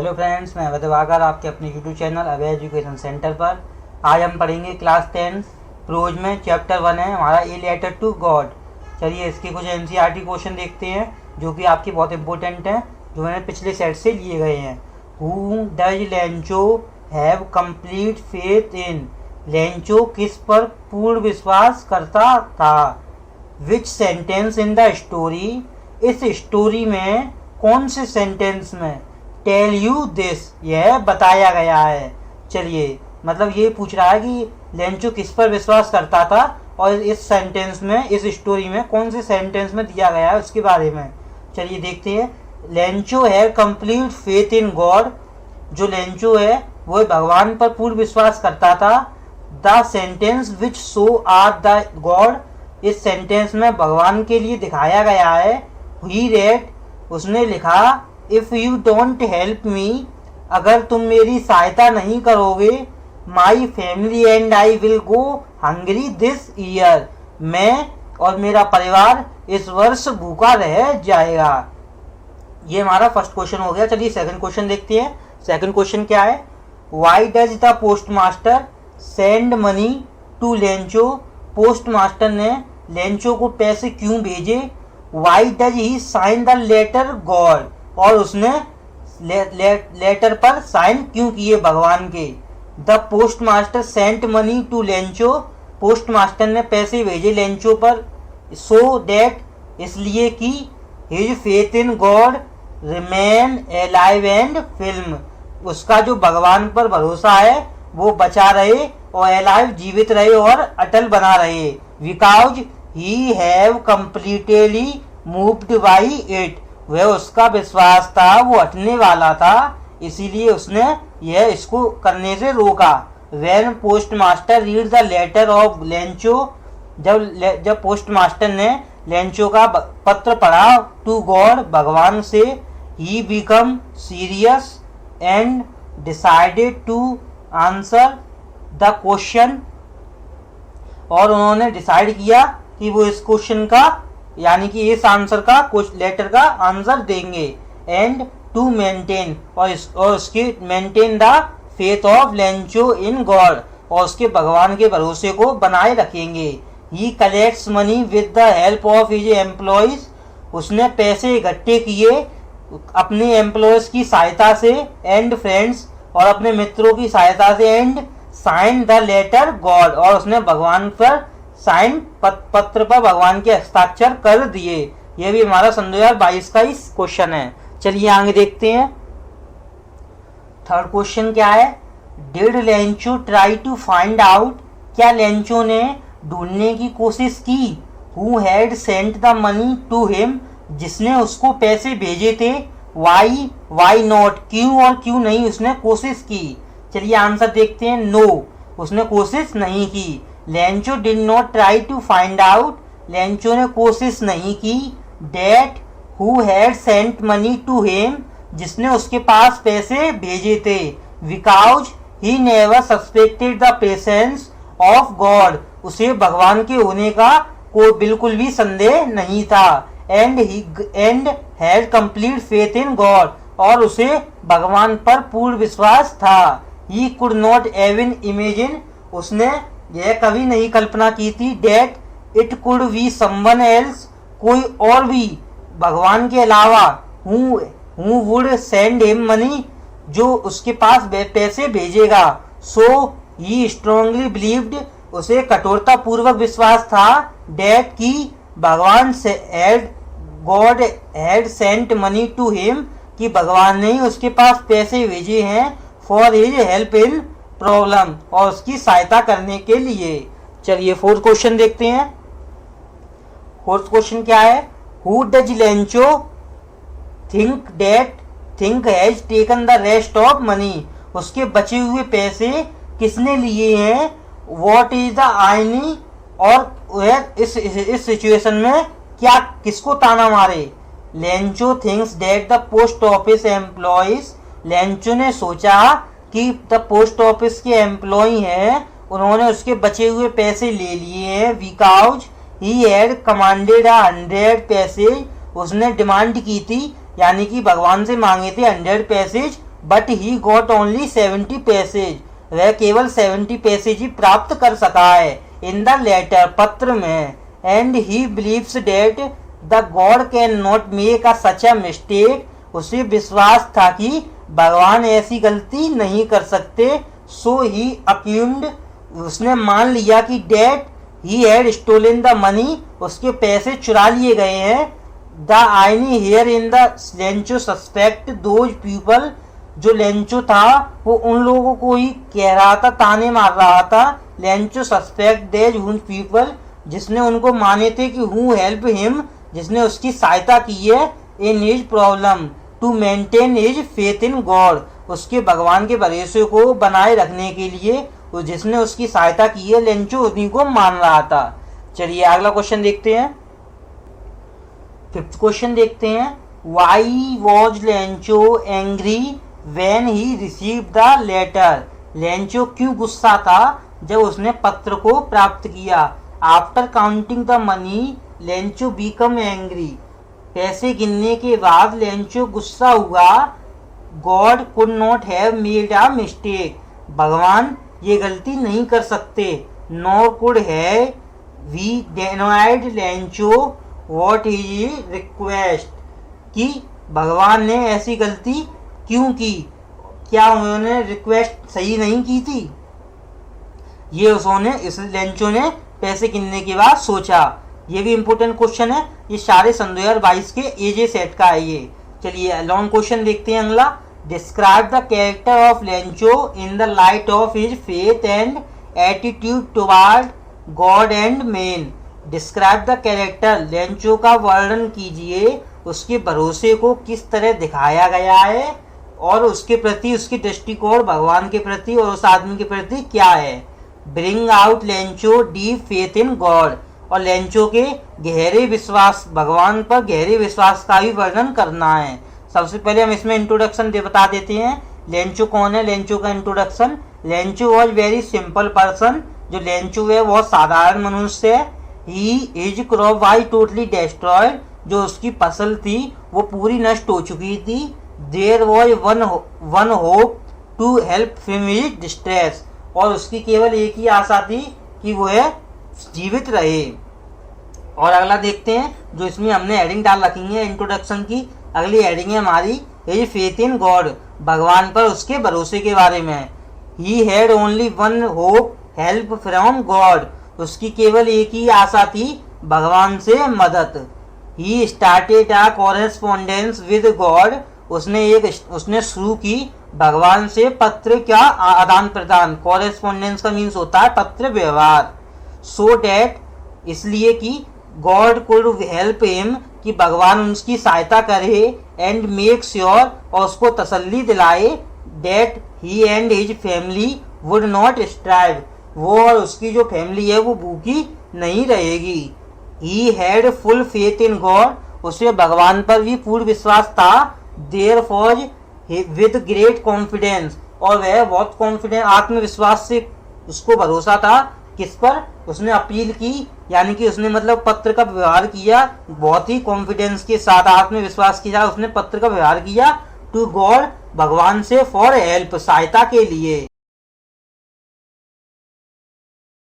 Hello friends, मैं अवैध दिवाकर आपके अपने यूट्यूब चैनल अवैध एजुकेशन सेंटर पर। आज हम पढ़ेंगे क्लास 10 प्रोज में चैप्टर 1 है हमारा ए लेटर टू गॉड। चलिए इसके कुछ एनसीईआरटी क्वेश्चन देखते हैं जो कि आपके बहुत इंपॉर्टेंट हैं, जो मैंने पिछले सेट से लिए गए हैं। Who does Lencho have complete faith in? Lencho किस पर पूर्ण विश्वास करता था? विच सेंटेंस इन द स्टोरी? इस स्टोरी में कौन से सेंटेंस में टेल यू दिस, यह बताया गया है। चलिए मतलब ये पूछ रहा है कि लेंचो किस पर विश्वास करता था और इस सेंटेंस में, इस स्टोरी में कौन से सेंटेंस में दिया गया है उसके बारे में। चलिए देखते हैं। Lencho have complete faith in God, जो लेंचो है वो भगवान पर पूर्ण विश्वास करता था। The sentence which show are the God, इस सेंटेंस में भगवान के लिए दिखाया गया है। ही रेड, उसने लिखा, if you don't help me, अगर तुम मेरी सहायता नहीं करोगे, my family and I will go hungry this year, मैं और मेरा परिवार इस वर्ष भूखा रह जाएगा। ये हमारा फर्स्ट क्वेश्चन हो गया। चलिए सेकंड क्वेश्चन देखते हैं। सेकंड क्वेश्चन क्या है? Why does the postmaster send money to Lencho? Postmaster ने लेंचो को पैसे क्यों भेजे? Why does he sign the letter God, और उसने लेटर पर साइन क्यों किए भगवान के? The postmaster sent money to Lencho, postmaster ने पैसे भेजे लेंचो पर। सो दैट, इसलिए कि his faith in God remain alive and film, उसका जो भगवान पर भरोसा है वो बचा रहे और एलाइव जीवित रहे और अटल बना रहे। Because he have completely moved by it, वह उसका विश्वास था वो हटने वाला था, इसीलिए उसने यह इसको करने से रोका। When postmaster read the letter of Lencho, जब पोस्ट मास्टर ने लेंचो का पत्र पढ़ा टू गॉड, भगवान से, he become serious and decided to answer the question, और उन्होंने डिसाइड किया कि वो इस क्वेश्चन का, यानी कि इस आंसर का, लेटर का आंसर देंगे। एंड टू मेंटेन, और उसके maintain the faith of Lencho in God, और उसके भगवान के भरोसे को बनाए रखेंगे। He collects money with the help of his employees, उसने पैसे इकट्ठे किए अपने एम्प्लॉयज की सहायता से, एंड फ्रेंड्स, और अपने मित्रों की सहायता से, and sign the letter God, और उसने भगवान पर साइन, पत्र पर भगवान के हस्ताक्षर कर दिए। यह भी हमारा सन 2022 का इस क्वेश्चन है। चलिए आगे देखते हैं। थर्ड क्वेश्चन क्या है? Did Lencho try to find out, क्या लेंचो ने ढूंढने की कोशिश की? Who had sent the money to him, जिसने उसको पैसे भेजे थे। वाई नॉट, क्यों और क्यों नहीं उसने कोशिश की? चलिए आंसर देखते हैं। नो, उसने कोशिश नहीं की। Lencho did not try to find out, Lencho ने कोशिश नहीं की। That who had sent money to him, जिसने उसके पास पैसे भेजे थे। Because he never suspected the presence of God, उसे भगवान के होने का कोई बिल्कुल भी संदेह नहीं था। And had complete faith in God, और उसे भगवान पर पूर्ण विश्वास था। He could not even imagine, उसने यह कभी नहीं कल्पना की थी। That it could be someone else, कोई और भी भगवान के अलावा, who would send him money, जो उसके पास पैसे भेजेगा। सो ही स्ट्रांगली बिलीव्ड, उसे कठोरता पूर्वक विश्वास था। डेट की भगवान से God had sent money to him, कि भगवान ने उसके पास पैसे भेजे हैं for his help in problem, और उसकी सहायता करने के लिए। चलिए फोर्थ क्वेश्चन देखते हैं। फोर्थ क्वेश्चन क्या है? Who does Lencho think has taken the rest of money, उसके बचे हुए पैसे किसने लिए हैं? व्हाट इज द आइनी, और वह इस सिचुएशन में क्या, किसको ताना मारे? Lencho thinks that the post office employees, Lencho ने सोचा कि द पोस्ट ऑफिस के एम्प्लॉय हैं, उन्होंने उसके बचे हुए पैसे ले लिए हैं। बिकॉज ही हैड कमांडेड 100 पैसे, उसने डिमांड की थी, यानी कि भगवान से मांगे थे 100 passage but he got only 70 passage, वह केवल 70 पैसेज ही प्राप्त कर सका है इन द लेटर, पत्र में। And he believes that the God can not make a such a mistake, उसे विश्वास था कि भगवान ऐसी गलती नहीं कर सकते। सो ही अक्यूम्ड, उसने मान लिया कि that he had stolen the money, उसके पैसे चुरा लिए गए हैं। The any here in the Lencho suspect those people, जो लेंचो था वो उन लोगों को ही कह रहा था, ताने मार रहा था। लेंचो सस्पेक्ट देज हुन पीपल, जिसने उनको माने थे कि हु हेल्प हिम, जिसने उसकी सहायता की है in his problem to maintain his faith in God, उसके भगवान के भरोसे को बनाए रखने के लिए जिसने उसकी सहायता की है, लेंचो उन्हीं को मान रहा था। चलिए अगला क्वेश्चन देखते हैं। 5th क्वेश्चन देखते हैं। Why was Lencho angry when he received the letter, Lencho क्यों गुस्सा था जब उसने पत्र को प्राप्त किया। After counting the money Lencho become angry, पैसे गिनने के बाद लेंचो गुस्सा हुआ। God could not have made a mistake, भगवान ये गलती नहीं कर सकते। Nor could have we denied Lencho what is request, कि भगवान ने ऐसी गलती क्यों की, क्या उन्होंने रिक्वेस्ट सही नहीं की थी। ये इस लेंचो ने पैसे गिनने के बाद सोचा। ये भी इंपॉर्टेंट क्वेश्चन है, ये सारे सन 2022 के एजे सेट का है ये। चलिए लॉन्ग क्वेश्चन देखते हैं अगला। Describe the character of Lencho in the light of his faith and attitude toward God and man. Describe the character, Lencho का वर्णन कीजिए, उसके भरोसे को किस तरह दिखाया गया है और उसके प्रति उसकी दृष्टिकोण भगवान के प्रति और उस आदमी के प्रति क्या है। Bring out Lencho deep faith in God, और लेंचो के गहरे विश्वास, भगवान पर गहरे विश्वास का भी वर्णन करना है। सबसे पहले हम इसमें इंट्रोडक्शन बता देते हैं। लेंचो कौन है, लेंचो का introduction. Lencho was very simple person, जो लेंचो है बहुत साधारण मनुष्य है। He is crop why totally destroyed, जो उसकी फसल थी वो पूरी नष्ट हो चुकी थी। There was one hope to help him in distress, और उसकी केवल एक ही आशा थी कि वह जीवित रहे। और अगला देखते हैं, जो इसमें हमने हेडिंग डाल रखी है इंट्रोडक्शन की। अगली हेडिंग है हमारी हिज फेथ इन गॉड, भगवान पर उसके भरोसे के बारे में। He had only one hope help from God, उसकी केवल एक ही आशा थी भगवान से मदद। He started a correspondence with God, उसने शुरू की भगवान से पत्र का आदान प्रदान। कॉरेस्पॉन्डेंस का मीन्स होता है पत्र व्यवहार। सो डैट, इसलिए कि गॉड कुड हेल्प हिम, कि भगवान उसकी सहायता करे। एंड मेक श्योर, और उसको तसल्ली दिलाए, that he and his family would not strive, वो और उसकी जो फैमिली है वो भूखी नहीं रहेगी। He had full faith in God, उसे भगवान पर भी पूर्ण विश्वास था। There falls with great confidence, और वह बहुत कॉन्फिडेंस आत्मविश्वास से उसको भरोसा था। किस पर, उसने अपील की, यानी कि उसने मतलब पत्र का व्यवहार किया बहुत ही कॉन्फिडेंस के साथ, आत्मविश्वास के साथ उसने पत्र का व्यवहार किया टू गॉड, भगवान से, फॉर हेल्प, सहायता के लिए।